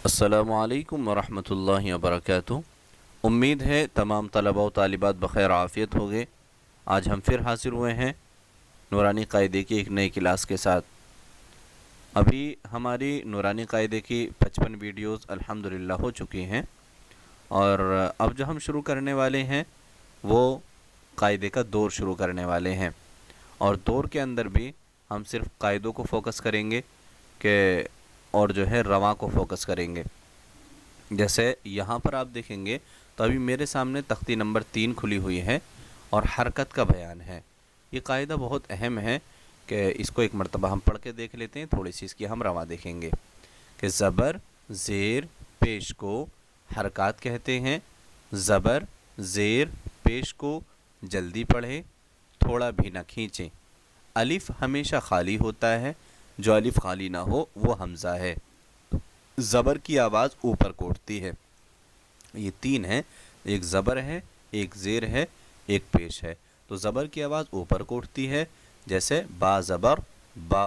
السلام علیکم ورحمۃ اللہ وبرکاتہ۔ امید ہے تمام طلباء و طالبات بخیر عافیت ہوگے۔ آج ہم پھر حاضر ہوئے ہیں نورانی قاعدے کی ایک نئی کلاس کے ساتھ۔ ابھی ہماری نورانی قاعدے کی 55 ویڈیوز الحمدللہ ہو چکی ہیں، اور اب جو ہم شروع کرنے والے ہیں وہ قاعدے کا دور شروع کرنے والے ہیں، اور دور کے اندر بھی ہم صرف قاعدوں کو فوکس کریں گے کہ اور جو ہے رواں کو فوکس کریں گے۔ جیسے یہاں پر آپ دیکھیں گے تو ابھی میرے سامنے تختی نمبر 3 کھلی ہوئی ہے اور حرکت کا بیان ہے۔ یہ قاعدہ بہت اہم ہے کہ اس کو ایک مرتبہ ہم پڑھ کے دیکھ لیتے ہیں، تھوڑی سی اس کی ہم رواں دیکھیں گے کہ زبر زیر پیش کو حرکات کہتے ہیں۔ زبر زیر پیش کو جلدی پڑھیں، تھوڑا بھی نہ کھینچیں۔ الف ہمیشہ خالی ہوتا ہے، جو الف خالی نہ ہو وہ حمزہ ہے۔ زبر کی آواز اوپر کو اٹھتی ہے۔ یہ 3 ہیں، ایک زبر ہے، ایک زیر ہے، ایک پیش ہے۔ تو زبر کی آواز اوپر کو اٹھتی ہے جیسے با زبر با،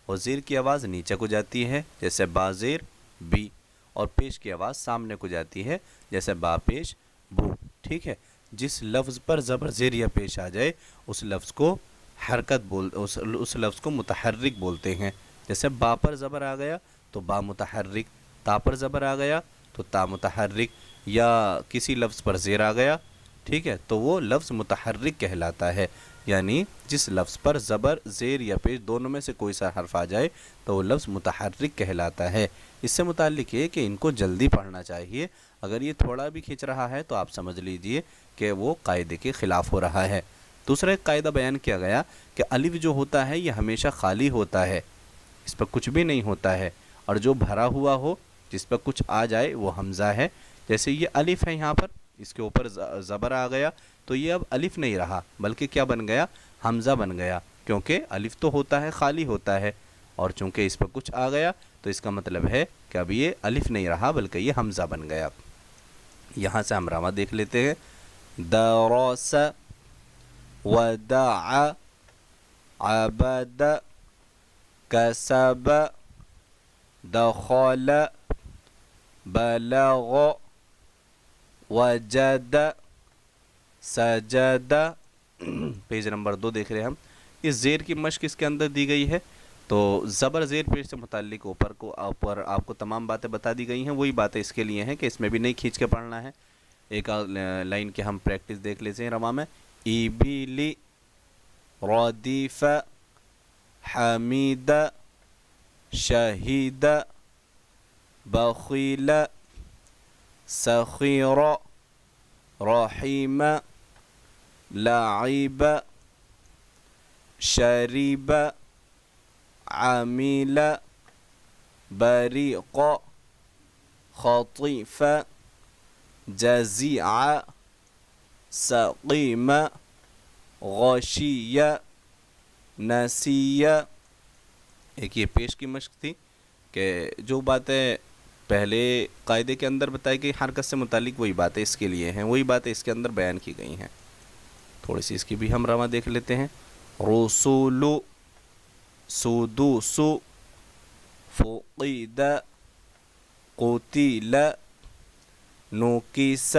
اور زیر کی آواز نیچے کو جاتی ہے جیسے با زیر بی، اور پیش کی آواز سامنے کو جاتی ہے جیسے با پیش بو۔ ٹھیک ہے، جس لفظ پر زبر زیر یا پیش آ جائے اس لفظ کو اس لفظ کو متحرک بولتے ہیں۔ جیسے با پر زبر آ گیا تو با متحرک، تا پر زبر آ گیا تو تا متحرک، یا کسی لفظ پر زیر آ گیا، ٹھیک ہے، تو وہ لفظ متحرک کہلاتا ہے۔ یعنی جس لفظ پر زبر زیر یا پیش دونوں میں سے کوئی سا حرف آ جائے تو وہ لفظ متحرک کہلاتا ہے۔ اس سے متعلق یہ کہ ان کو جلدی پڑھنا چاہیے، اگر یہ تھوڑا بھی کھینچ رہا ہے تو آپ سمجھ لیجئے کہ وہ قاعدے کے خلاف ہو رہا ہے۔ دوسرا ایک قاعدہ بیان کیا گیا کہ الف جو ہوتا ہے یہ ہمیشہ خالی ہوتا ہے، اس پر کچھ بھی نہیں ہوتا ہے، اور جو بھرا ہوا ہو جس پر کچھ آ جائے وہ حمزہ ہے۔ جیسے یہ الف ہے، یہاں پر اس کے اوپر زبر آ گیا تو یہ اب الف نہیں رہا بلکہ کیا بن گیا؟ حمزہ بن گیا، کیونکہ الف تو ہوتا ہے خالی ہوتا ہے، اور چونکہ اس پر کچھ آ گیا تو اس کا مطلب ہے کہ اب یہ الف نہیں رہا بلکہ یہ حمزہ بن گیا۔ یہاں سے ہم راما دیکھ لیتے ہیں۔ درس ودع عبد کسب دخل بلغ وجد سجد۔ پیج نمبر 2 دیکھ رہے ہیں ہم۔ اس زیر کی مشق اس کے اندر دی گئی ہے، تو زبر زیر پیش سے متعلق اوپر آپ کو تمام باتیں بتا دی گئی ہیں، وہی باتیں اس کے لیے ہیں کہ اس میں بھی نہیں کھینچ کے پڑھنا ہے۔ ایک لائن کے ہم پریکٹس دیکھ لیتے ہیں رواں میں۔ ایبلی ردیف حمید شہید بخیل سخیر رحیم لعب شریب عمیل بریق خطیف جزیع سقیم غشی نسی۔ ایک یہ پیش کی مشق تھی کہ جو باتیں پہلے قاعدے کے اندر بتائی گئی حرکت سے متعلق وہی باتیں اس کے لیے ہیں، وہی باتیں اس کے اندر بیان کی گئی ہیں۔ تھوڑی سی اس کی بھی ہم رواں دیکھ لیتے ہیں۔ رسول سدوس فقید قتل نکس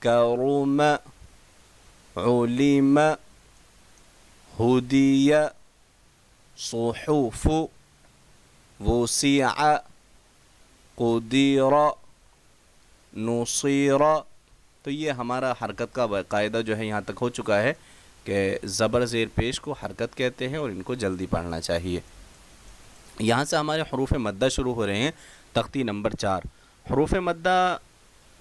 کرم علم ہدی صحف وسع قدیر نصیر۔ تو یہ ہمارا حرکت کا قاعدہ جو ہے یہاں تک ہو چکا ہے کہ زبر زیر پیش کو حرکت کہتے ہیں اور ان کو جلدی پڑھنا چاہیے۔ یہاں سے ہمارے حروف مدہ شروع ہو رہے ہیں، تختی نمبر 4۔ حروف مدہ،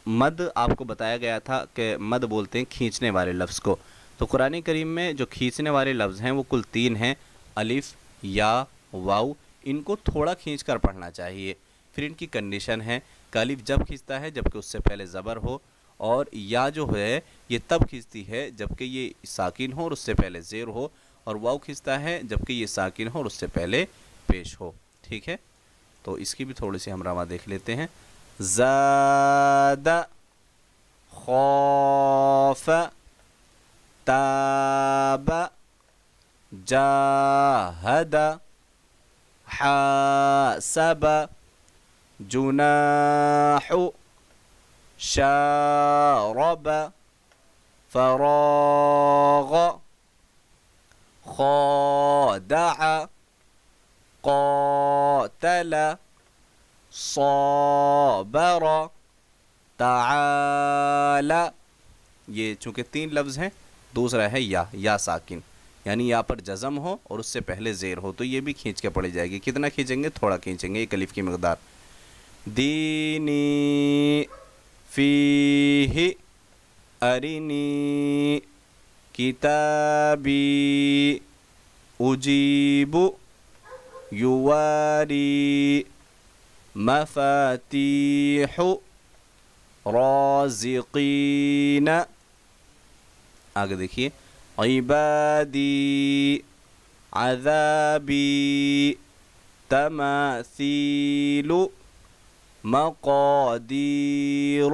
مد آپ کو بتایا گیا تھا کہ مد بولتے ہیں کھینچنے والے لفظ کو، تو قرآن کریم میں جو کھینچنے والے لفظ ہیں وہ کل 3 ہیں، الف، یا، واو۔ ان کو تھوڑا کھینچ کر پڑھنا چاہیے۔ پھر ان کی کنڈیشن ہے کہ الف جب کھینچتا ہے جبکہ اس سے پہلے زبر ہو، اور یا جو ہے یہ تب کھینچتی ہے جبکہ یہ ساکن ہو اور اس سے پہلے زیر ہو، اور واو کھینچتا ہے جبکہ یہ ساکن ہو اور اس سے پہلے پیش ہو۔ ٹھیک ہے، تو اس کی بھی تھوڑی سی ہم رواں دیکھ لیتے ہیں۔ زاد خوف تاب جاہد حاسب جناح شارب فراغ خادع قاتل صابر تعال. یہ چونکہ 3 لفظ ہیں. دوسرا ہے یا ساکن، یعنی یا پر جزم ہو اور اس سے پہلے زیر ہو تو یہ بھی کھینچ کے پڑھی جائے گی. کتنا کھینچیں گے؟ تھوڑا کھینچیں گے، ایک الف کی مقدار. دینی فیہ ارنی کتابی اجیب یواری مفاتیح رازقین. آگے دیکھیے عبادی عذابی تماثیل مقادیر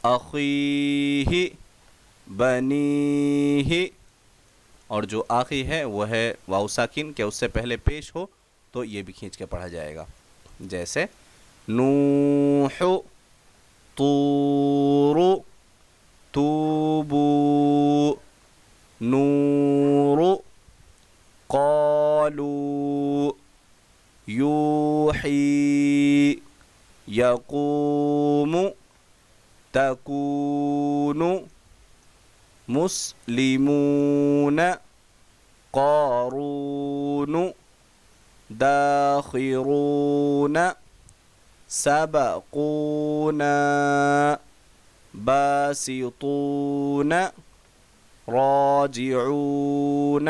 اخیہ بنیہ. اور جو آخری ہے وہ ہے واو ساکن، کہ اس سے پہلے پیش ہو تو یہ بھی کھینچ کے پڑھا جائے گا. جیسے نوح طور توبو نور قالوا یوحی یقوم تکون مسلمون قارون داخرون سبقونا باسطون راجعون.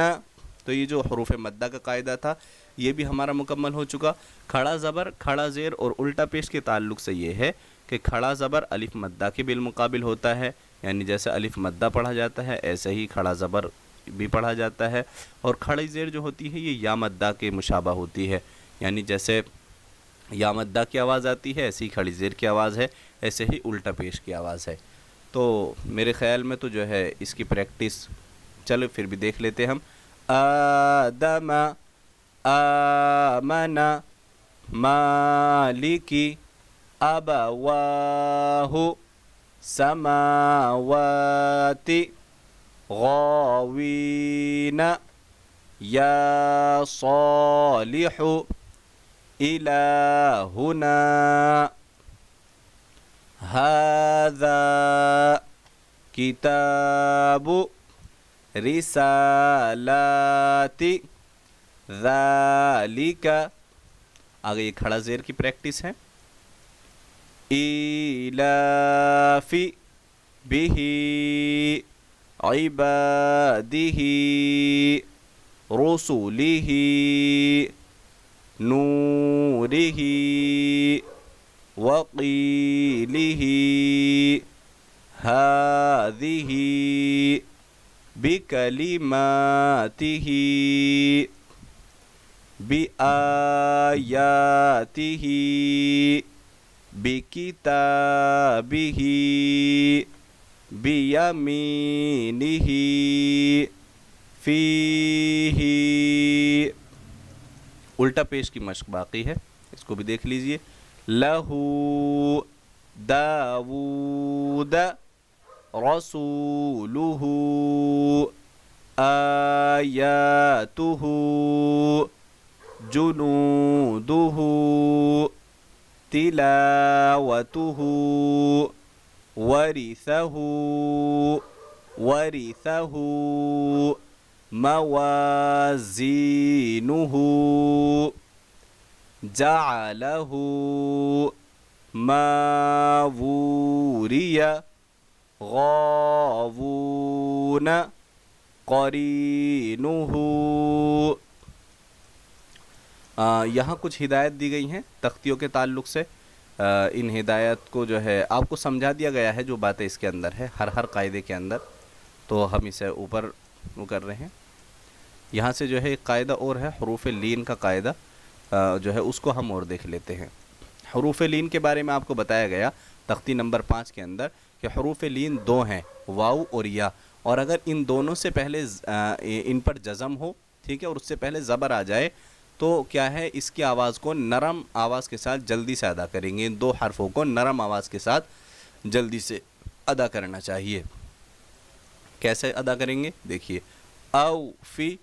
تو یہ جو حروف مدہ کا قاعدہ تھا یہ بھی ہمارا مکمل ہو چکا. کھڑا زبر، کھڑا زیر اور الٹا پیش کے تعلق سے یہ ہے کہ کھڑا زبر الف مدہ کے بالمقابل ہوتا ہے، یعنی جیسے الف مدہ پڑھا جاتا ہے ایسے ہی کھڑا زبر بھی پڑھا جاتا ہے. اور کھڑی زیر جو ہوتی ہے یہ یا مدہ کے مشابہ ہوتی ہے، یعنی جیسے یا مدہ کی آواز آتی ہے ایسی ہی کھڑی زیر کی آواز ہے، ایسے ہی الٹا پیش کی آواز ہے. تو میرے خیال میں تو جو ہے اس کی پریکٹس چلو پھر بھی دیکھ لیتے ہم. آدم آمن مالکی ابواہ سماوات غاوین یا صالح الہنا ھذا کتاب رسالات ذالک. آگے یہ کھڑا زیر کی پریکٹس ہے. ایلاف بہ عبادہ رسلہ نورہ وقیلہ ھذہ بکلماتہ بآیاتہ بکتابہ بیمینہ فیہ. الٹا پیش کی مشق باقی ہے، اس کو بھی دیکھ لیجئے. لہو داود رسولہ آیاتہ جنودہ تلاوتہ ورثہ موازینہ جعلہ ماووری غاوون قرینہ. یہاں کچھ ہدایت دی گئی ہیں تختیوں کے تعلق سے. ان ہدایت کو جو ہے آپ کو سمجھا دیا گیا ہے جو باتیں اس کے اندر ہے ہر قاعدے کے اندر. تو ہم اسے اوپر کر رہے ہیں. یہاں سے جو ہے ایک قاعدہ اور ہے حروف لین کا قاعدہ جو ہے اس کو ہم اور دیکھ لیتے ہیں. حروف لین کے بارے میں آپ کو بتایا گیا تختی نمبر 5 کے اندر کہ حروف لین 2 ہیں، واو اور یا. اور اگر ان دونوں سے پہلے ان پر جزم ہو، ٹھیک ہے، اور اس سے پہلے زبر آ جائے تو کیا ہے اس کی آواز کو نرم آواز کے ساتھ جلدی سے ادا کریں گے. ان دو حرفوں کو نرم آواز کے ساتھ جلدی سے ادا کرنا چاہیے. کیسے ادا کریں گے دیکھیے. او فی،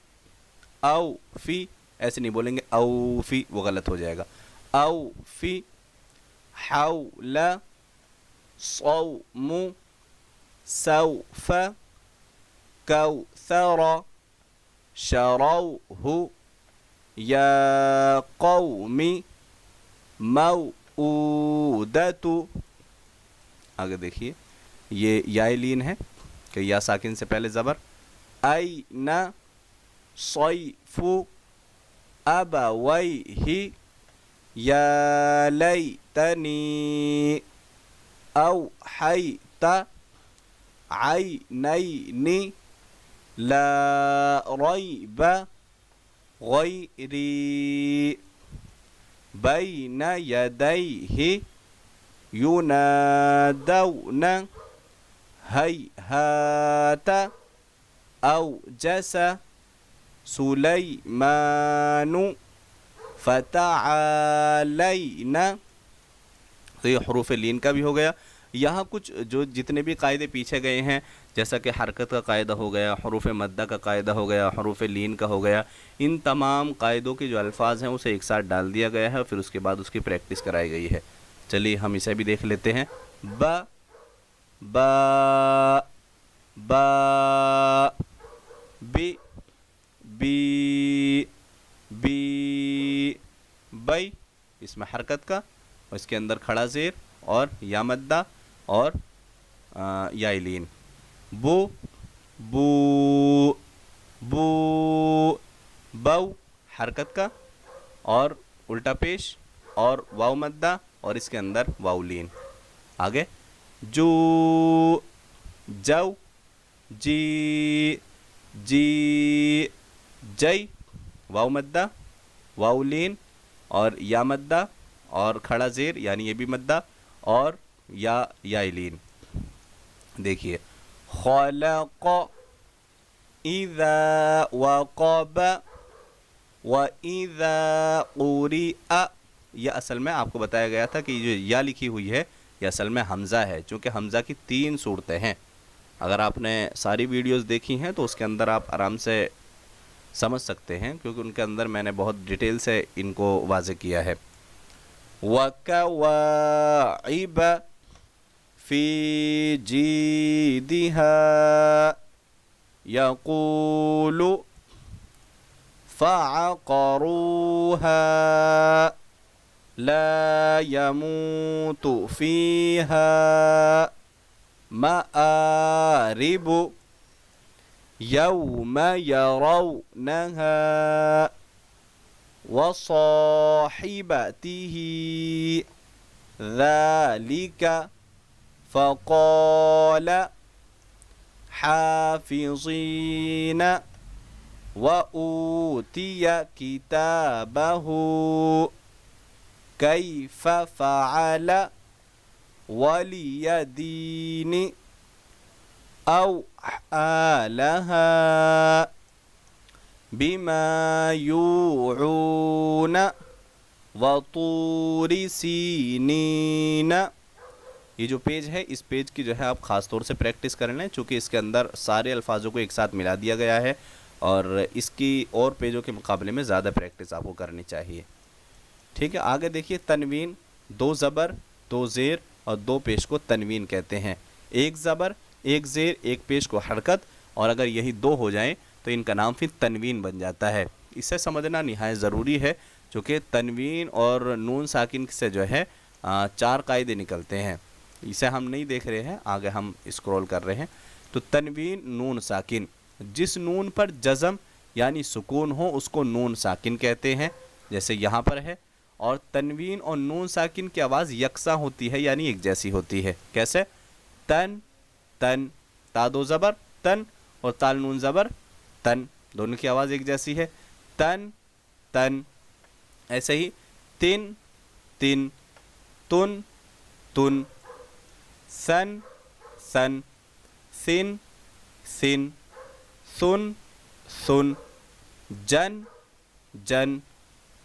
او فی ایسے نہیں بولیں گے او فی، وہ غلط ہو جائے گا. او فی حول صوم سوف کوثر شروه یا قوم موعودت. آگے دیکھیے یہ یا لین ہے کہ یا ساکن سے پہلے زبر. این صیف ابویہ یا لیتنی اوحیت عینین لا ریب غیری بین یدیہ ینادون ہیہات اوجس سلیمان فتعالین. تو یہ حروف لین کا بھی ہو گیا. یہاں کچھ جو جتنے بھی قاعدے پیچھے گئے ہیں جیسا کہ حرکت کا قاعدہ ہو گیا، حروف مدہ کا قاعدہ ہو گیا، حروف لین کا ہو گیا، ان تمام قاعدوں کے جو الفاظ ہیں اسے ایک ساتھ ڈال دیا گیا ہے، پھر اس کے بعد اس کی پریکٹس کرائی گئی ہے. چلیے ہم اسے بھی دیکھ لیتے ہیں. با با با بی بی بی بی، اس میں حرکت کا اور اس کے اندر کھڑا زیر اور یا مدہ اور یا لین. بو بو بو بو حرکت کا اور الٹا پیش اور واو مدہ اور اس کے اندر واو لین. آگے جو جو جی جی جئی واو مدہ واو لین اور یا مدہ اور کھڑا زیر یعنی یہ بھی مدہ اور یا لین. دیکھیے خلق اذا وقب واذا قرئ. یہ اصل میں آپ کو بتایا گیا تھا کہ جو یا لکھی ہوئی ہے یہ اصل میں حمزہ ہے، چونکہ حمزہ کی 3 صورتیں ہیں. اگر آپ نے ساری ویڈیوز دیکھی ہیں تو اس کے اندر آپ آرام سے سمجھ سکتے ہیں، کیونکہ ان کے اندر میں نے بہت ڈیٹیل سے ان کو واضح کیا ہے. وَكَوَاعِبَ فِي جِيدِهَا يَقُولُ فَعَقَرُوهَا لا يموت فيها مآرب يوم يرونها وصاحبته ذلك فقال حافظين وأوتي كتابه كيف فعل وليدين أو آلها بما يوعون وطور سینین. یہ جو پیج ہے اس پیج کی جو ہے آپ خاص طور سے پریکٹس کر لیں، چونکہ اس کے اندر سارے الفاظوں کو ایک ساتھ ملا دیا گیا ہے اور اس کی اور پیجوں کے مقابلے میں زیادہ پریکٹس آپ کو کرنی چاہیے. ٹھیک ہے. آگے دیکھیے تنوین. 2 زبر 2 زیر اور 2 پیش کو تنوین کہتے ہیں. 1 زبر 1 زیر 1 پیش کو حرکت، اور اگر یہی 2 ہو جائیں تو ان کا نام پھر تنوین بن جاتا ہے. اسے سمجھنا نہایت ضروری ہے، چونکہ تنوین اور نون ساکن سے جو ہے 4 قاعدے نکلتے ہیں. اسے ہم نہیں دیکھ رہے ہیں، آگے ہم اسکرول کر رہے ہیں. تو تنوین نون ساکن، جس نون پر جزم یعنی سکون ہو اس کو نون ساکن کہتے ہیں، جیسے یہاں پر ہے. اور تنوین اور نون ساکن کی آواز یکساں ہوتی ہے یعنی ایک جیسی ہوتی ہے. کیسے؟ تن تن، تا 2 زبر تن اور تال نون زبر تن، دونوں کی آواز ایک جیسی ہے. تن تن. ایسے ہی تن تن، تن تن، سن سن، سن سن، سن سن، جن جن،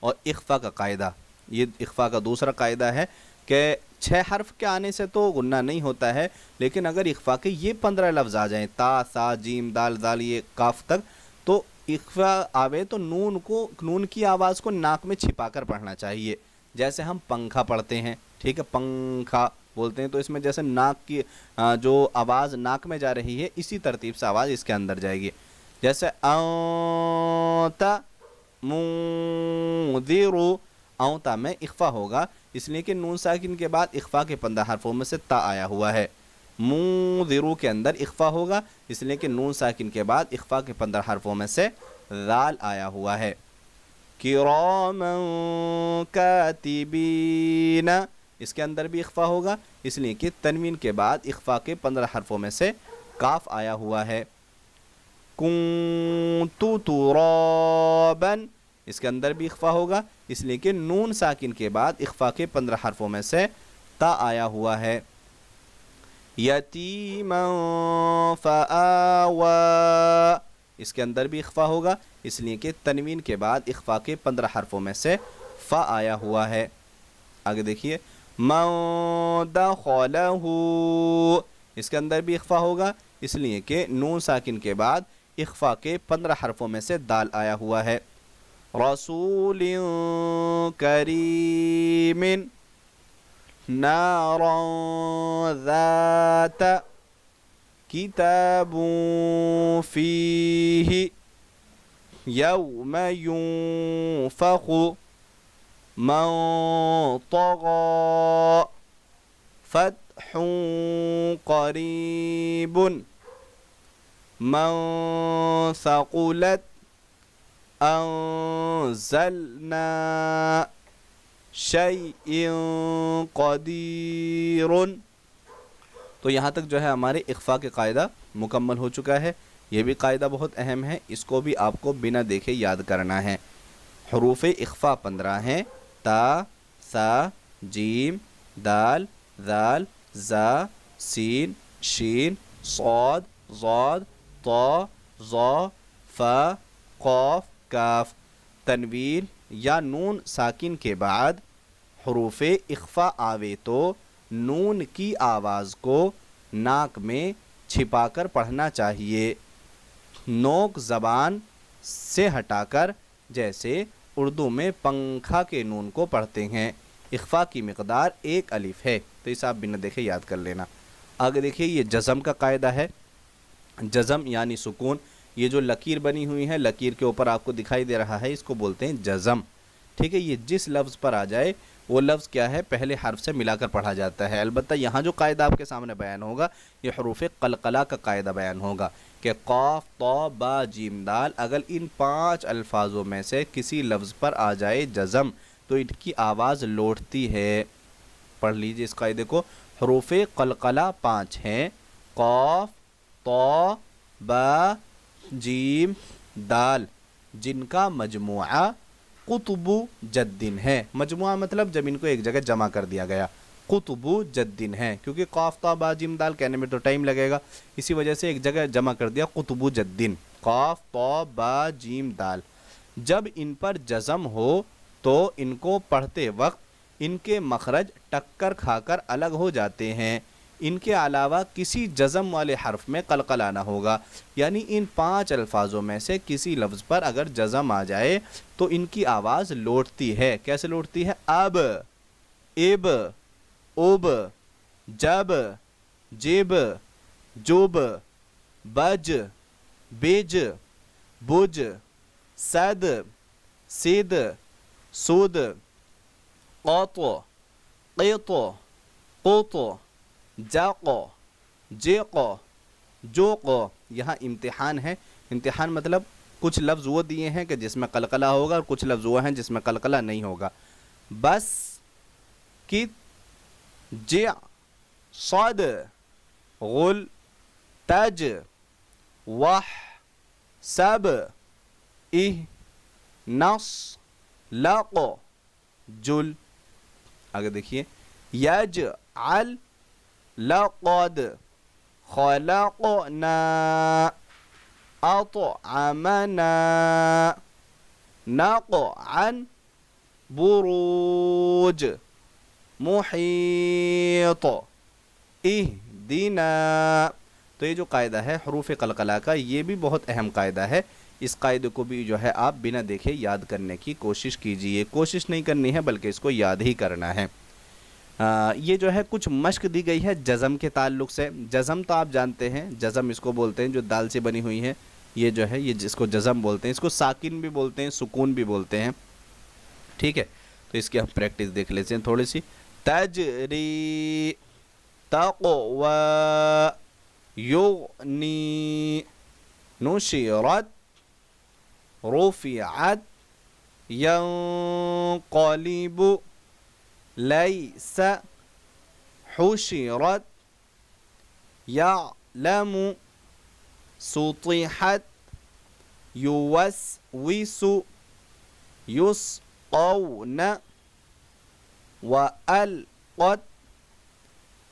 اور اخفا کا قاعدہ، یہ اخفا کا دوسرا قاعدہ ہے کہ 6 حرف کے آنے سے تو غنہ نہیں ہوتا ہے، لیکن اگر اخفا کے یہ 15 لفظ آ جائیں، تا، سا، جیم، دال، ذال، یہ کاف تک، تو اخفا آوے تو نون کی آواز کو ناک میں چھپا کر پڑھنا چاہیے. جیسے ہم پنکھا پڑھتے ہیں، ٹھیک ہے، پنکھا بولتے ہیں، تو اس میں جیسے ناک کی جو آواز ناک میں جا رہی ہے، اسی ترتیب سے آواز اس کے اندر جائے گی. جیسے اونتا منذرو، اونتا میں اخفا ہوگا، اس لیے کہ نون ساکن کے بعد اخفا کے 15 حرفوں میں سے تا آیا ہوا ہے. منذرو کے اندر اخفا ہوگا، اس لیے کہ نون ساکن کے بعد اخفا کے 15 حرفوں میں سے ذال آیا ہوا ہے. کراما کاتبین، اس کے اندر بھی اخفا ہوگا، اس لیے کہ تنوین کے بعد اخفا کے 15 حرفوں میں سے کاف آیا ہوا ہے. کنت ترابا، اس کے اندر بھی اخفا ہوگا، اس لیے کہ نون ساکن کے بعد اخفا کے 15 حرفوں میں سے تا آیا ہوا ہے. یتیما فآوا، اس کے اندر بھی اخفا ہوگا، اس لیے کہ تنوین کے بعد اخفا کے 15 حرفوں میں سے فا آیا ہوا ہے. آگے دیکھیے، من دخلہ، اس کے اندر بھی اخفا ہوگا، اس لیے کہ نون ساکن کے بعد اخفا کے 15 حرفوں میں سے دال آیا ہوا ہے. رسول کریم، نارا ذات، کتاب فیہ، یوم ینفخ، من طغى، فتح قریب، من ثقلت، انزلنا، شیء قدیر. تو یہاں تک جو ہے ہمارے اخفا کے قاعدہ مکمل ہو چکا ہے. یہ بھی قاعدہ بہت اہم ہے، اس کو بھی آپ کو بنا دیکھے یاد کرنا ہے. حروف اخفا 15 ہیں، تا، سا، جیم، دال، ذال، زا، سین، شین، صاد، ضاد، طا، ظا، فا، قاف، کاف. تنوین یا نون ساکن کے بعد حروف اخفا آوے تو نون کی آواز کو ناک میں چھپا کر پڑھنا چاہیے، نوک زبان سے ہٹا کر، جیسے اردو میں پنکھا کے نون کو پڑھتے ہیں. اخفا کی مقدار 1 الف ہے، تو اسے آپ بنا دیکھے یاد کر لینا. آگے دیکھیے، یہ جزم کا قاعدہ ہے. جزم یعنی سکون، یہ جو لکیر بنی ہوئی ہے، لکیر کے اوپر آپ کو دکھائی دے رہا ہے، اس کو بولتے ہیں جزم. ٹھیک ہے، یہ جس لفظ پر آ جائے وہ لفظ کیا ہے، پہلے حرف سے ملا کر پڑھا جاتا ہے. البتہ یہاں جو قاعدہ آپ کے سامنے بیان ہوگا، یہ حروف قلقلہ کا قاعدہ بیان ہوگا کہ قاف، طا، با، جیم، دال، اگر ان 5 الفاظوں میں سے کسی لفظ پر آ جائے جزم تو ان کی آواز لوٹتی ہے. پڑھ لیجئے اس قاعدے کو. حروف قلقلہ 5 ہیں، قاف، طا، با، جیم، دال، جن کا مجموعہ قطب جدن ہے. مجموعہ مطلب جب ان کو ایک جگہ جمع کر دیا گیا. قطب جدن ہے، کیونکہ قاف، طا، با، جیم، دال کہنے میں تو ٹائم لگے گا، اسی وجہ سے ایک جگہ جمع کر دیا، قطب جدن. قاف، طا، با، جیم، دال. جب ان پر جزم ہو تو ان کو پڑھتے وقت ان کے مخرج ٹکر کھا کر الگ ہو جاتے ہیں. ان کے علاوہ کسی جزم والے حرف میں قلقلہ نہ ہوگا. یعنی ان 5 الفاظوں میں سے کسی لفظ پر اگر جزم آ جائے تو ان کی آواز لوٹتی ہے. کیسے لوٹتی ہے؟ اب، اب، اوب، جب، جیب، جوب، بج، بیج، بج، صد، سید، سود، قاطو، قیطو، قوطو، جاقو، جیقو، جوقو. یہاں امتحان ہے. امتحان مطلب کچھ لفظ وہ دیے ہیں کہ جس میں قلقلہ ہوگا اور کچھ لفظ وہ ہیں جس میں قلقلہ نہیں ہوگا. بس، کت، جع، صاد، غل، تج، وح، سب، اہ، نص، لاق، جل. آگے دیکھیے، یجعل، لقد، خلقنا، اطعمنا، نقعا، بروج، محیط، اہدنا۔ تو یہ جو قاعدہ ہے حروف قلقلہ کا، یہ بھی بہت اہم قاعدہ ہے۔ اس قاعدے کو بھی جو ہے آپ بنا دیکھے یاد کرنے کی کوشش کیجئے، کوشش نہیں کرنی ہے بلکہ اس کو یاد ہی کرنا ہے۔ یہ جو ہے کچھ مشق دی گئی ہے جزم کے تعلق سے۔ جزم تو آپ جانتے ہیں، جزم اس کو بولتے ہیں جو دال سے بنی ہوئی ہے، یہ جو ہے یہ جس کو جزم بولتے ہیں، اس کو ساکن بھی بولتے ہیں، سکون بھی بولتے ہیں، ٹھیک ہے۔ تو اس کی ہم پریکٹس دیکھ لیتے ہیں تھوڑی سی۔ تجری، تقوی، یغنی، نشرت، رفعت، ينقلب، ليس، حشرت، يعلم، سطحت، يوسوس، يسقون، وألقت،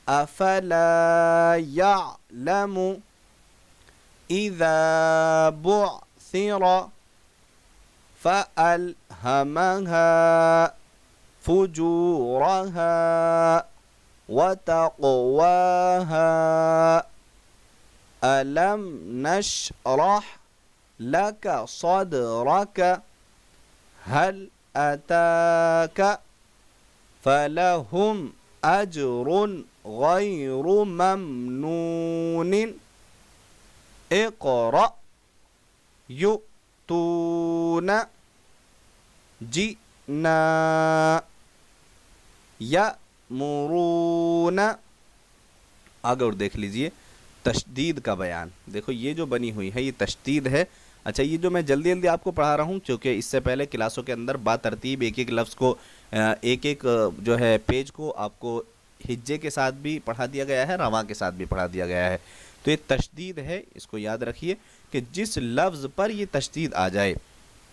أفلا يعلم، إذا بعثر، فألهمها فجورها وتقواها، ألم نشرح لك صدرك، هل أتاك، فلهم أجر غير ممنون، اقرأ، يؤتون، جئنا، یأمرون۔ آگے اور دیکھ لیجئے تشدید کا بیان۔ دیکھو یہ جو بنی ہوئی ہے یہ تشدید ہے۔ اچھا یہ جو میں جلدی جلدی آپ کو پڑھا رہا ہوں کیونکہ اس سے پہلے کلاسوں کے اندر با ترتیب ایک ایک لفظ کو ایک ایک جو ہے پیج کو آپ کو ہجے کے ساتھ بھی پڑھا دیا گیا ہے، رواں کے ساتھ بھی پڑھا دیا گیا ہے۔ تو یہ تشدید ہے، اس کو یاد رکھیے کہ جس لفظ پر یہ تشدید آ جائے،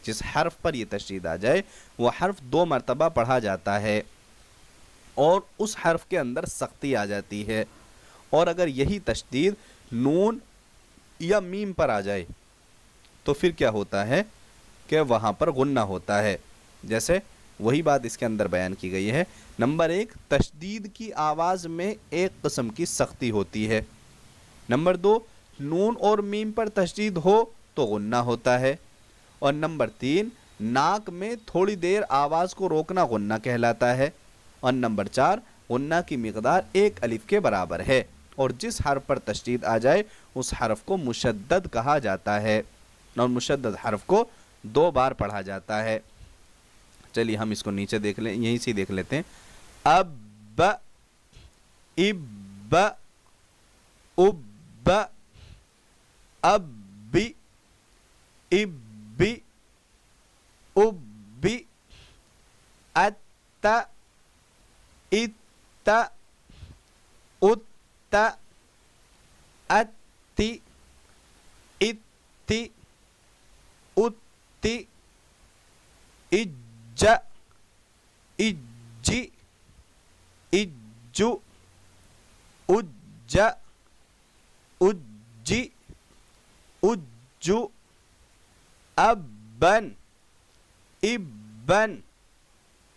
جس حرف پر یہ تشدید آ جائے، وہ حرف 2 مرتبہ پڑھا جاتا ہے اور اس حرف کے اندر سختی آ جاتی ہے۔ اور اگر یہی تشدید نون یا میم پر آ جائے تو پھر کیا ہوتا ہے کہ وہاں پر غنہ ہوتا ہے۔ جیسے وہی بات اس کے اندر بیان کی گئی ہے۔ نمبر 1، تشدید کی آواز میں ایک قسم کی سختی ہوتی ہے۔ نمبر 2، نون اور میم پر تشدید ہو تو غنہ ہوتا ہے۔ اور نمبر 3، ناک میں تھوڑی دیر آواز کو روکنا غنہ کہلاتا ہے۔ اور نمبر 4، غنہ کی مقدار 1 الف کے برابر ہے، اور جس حرف پر تشدید آ جائے اس حرف کو مشدد کہا جاتا ہے، اور مشدد حرف کو 2 بار پڑھا جاتا ہے۔ چلیے ہم اس کو نیچے دیکھ لیں، یہیں سے دیکھ لیتے ہیں۔ اب، اب، اب، اب، اب، اب، ات، ات، ات، اتی، اتی، اتی، اج، اجی، اجو، اج، اجی، اجو، ابن، ابن،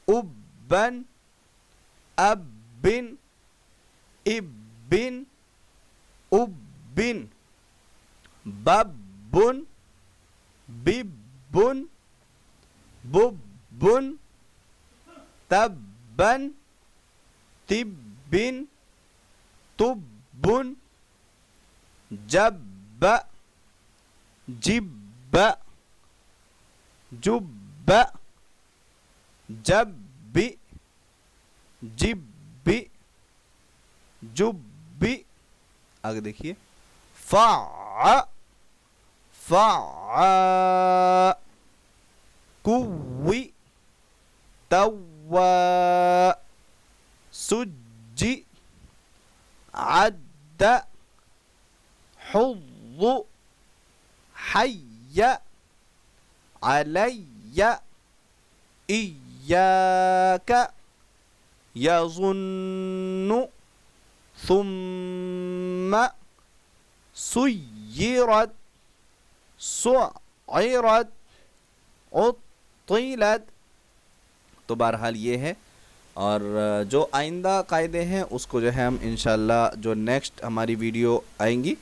ابن، ابن، ابن، ابن، ببن، ببن، ببن، تبن، تبن، تبن، جب، جب، جب، جب، جب، جب۔ آگے دیکھیے، فع، فع، کوی، توا، سجی، عد، حظ، حی، علی، ایاک، یظن، ثم، سیرت، سعرت، عطلت، تو بہرحال یہ ہے، اور جو آئندہ قاعدے ہیں اس کو جو ہے ہم انشاءاللہ جو نیکسٹ ہماری ویڈیو آئیں گی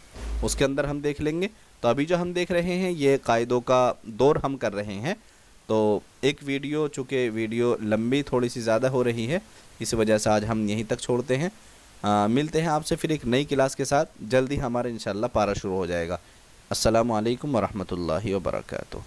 اس کے اندر ہم دیکھ لیں گے۔ تو ابھی جو ہم دیکھ رہے ہیں یہ قاعدوں کا دور ہم کر رہے ہیں، تو ایک ویڈیو چونکہ ویڈیو لمبی تھوڑی سی زیادہ ہو رہی ہے، اس وجہ سے آج ہم یہیں تک چھوڑتے ہیں۔ ملتے ہیں آپ سے پھر ایک نئی کلاس کے ساتھ، جلدی ہمارا انشاءاللہ پارہ شروع ہو جائے گا۔ السلام علیکم ورحمۃ اللہ وبرکاتہ۔